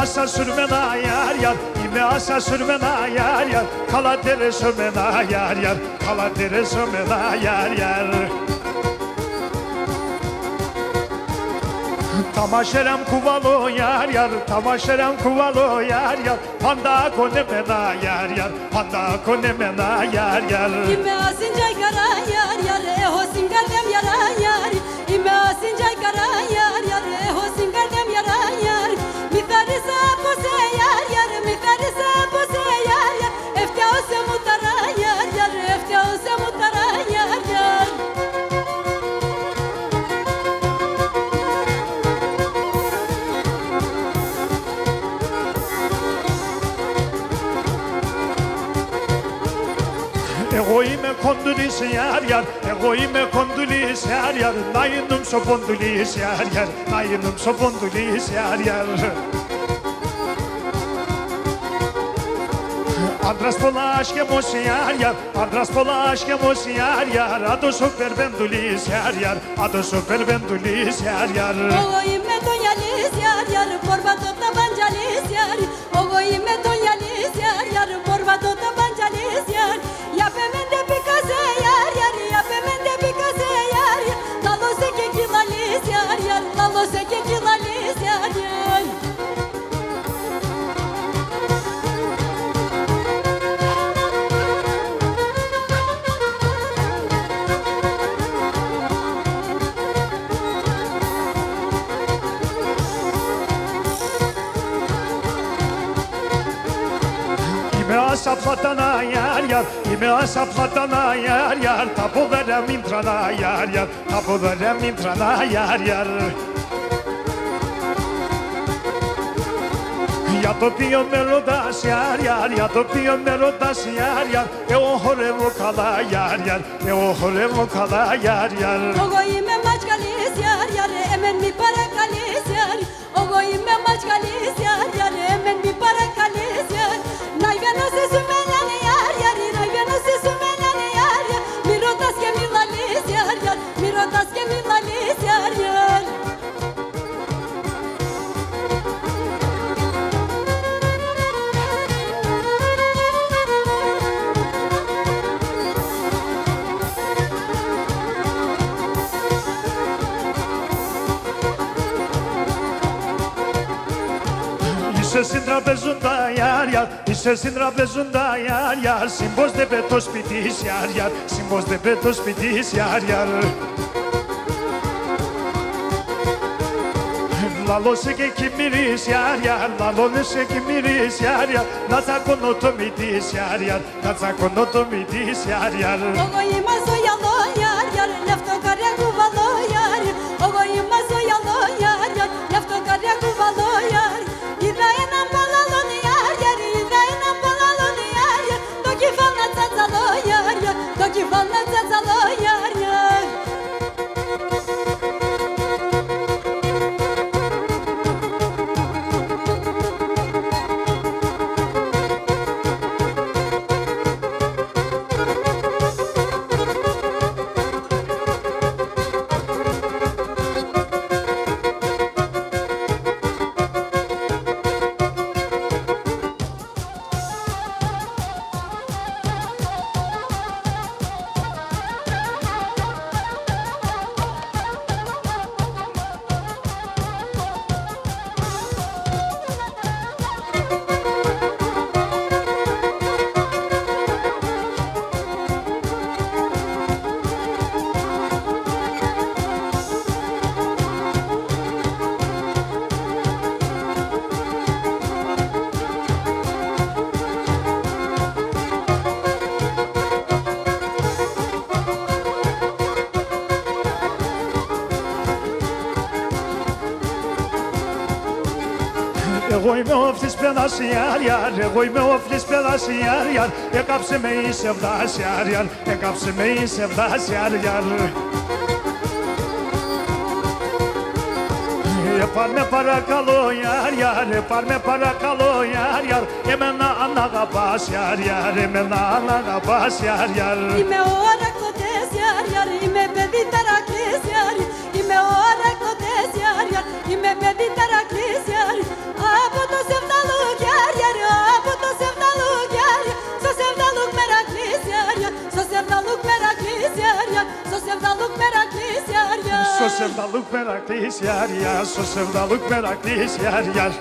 asa sürmena yar yar, ime asa sürmena yar yar, kala dere sürmena yar yar, kala dere sürmena yar yar. Tamaşerem kuvalo yar yar, tamaşerem kuvalo yar yar, panda konemena yar yar, panda konemena yar yar. İme asıncay kara yar yar, eho singardem yara yar. İme asıncay kara yar yar, eho singardem yara yar. Mithari sapose yar yar, mithari sapose yar yar. Efte ose mutara yar yar, efte ose mutara yar yar. Egoime kondulis yar yar, egoime kondulis yar yar, nayinum sopondulis yar yar, nayinum sopondulis yar yar. Andras polaşkemos yar yar, andras polaşkemos yar yar, ado superbendulis yar yar, ado superbendulis yar yar. Ogoime tonyalis yar yar, porbato tabancalis yar. Ogoime tonyalis yar yar, porbato tabancalis yar. Yapemende pikase yar yar, yapemende pikase yar yar. Lalo seke kilalis yar yar, lalo seke kilalis yar yar. İme asaplatana yar yar, ime asaplatana yar yar, tapu verem intrana yar yar, tapu verem intrana yar yar. Ya to pio melodas yar yar, ya to pio melodas yar yar, e o horevo kala yar yar, e o horevo kala yar yar. Ogoime maçkalis yar yar, emen mi para kalis yar. Ogoime maçkalis yar yar, emen mi para kalis yar. Nayveno se sumenane yar yar, nayveno se sumenane yar yar. Mirotas ke milalis yar yar, mirotas ke milalis yar yar. Είσαι στην τραπεζούντα yar yar, είσαι στην τραπεζούντα yar yar, συμπός δεν πέτω σπιτής yar yar, συμπός δεν πέτω σπιτής yar yar. Λαλώσε και κοιμήρεις yar yar, λαλώνεσαι κοιμήρεις yar yar, να τσακώνω το μυτής yar yar, να τσακώνω το μυτής yar yar. Ogoime soyalo yar yar, lefto karya kuvalo yar. Ogoime soyalo yar yar, lefto karya kuvalo yar. İdrayena palalon yar yar, İdrayena palalon yar yar. Doki falna tzatzalo yar yar, doki falna tzatzalo yar yar. Εγώ είμαι ο αυτής παιδάς yar yar, εγώ είμαι ο αυτής παιδάς yar yar, έκαψε με η σεβδάς yar yar, έκαψε με η σεβδάς yar yar. Πάρ' με παρακαλώ yar yar, πάρ' με παρακαλώ yar yar, εμένα αν αγαπάς yar yar, εμένα αν αγαπάς yar yar. Είμαι ο αρακτωτές yar yar, είμαι παιδί ταρακλής yar. Είμαι ο αρακτωτές yar yar, είμαι παιδί ταρακλής yar. Από το sevdalık meraklıyız yar yar. Şu sevdalık meraklıyız yar yar.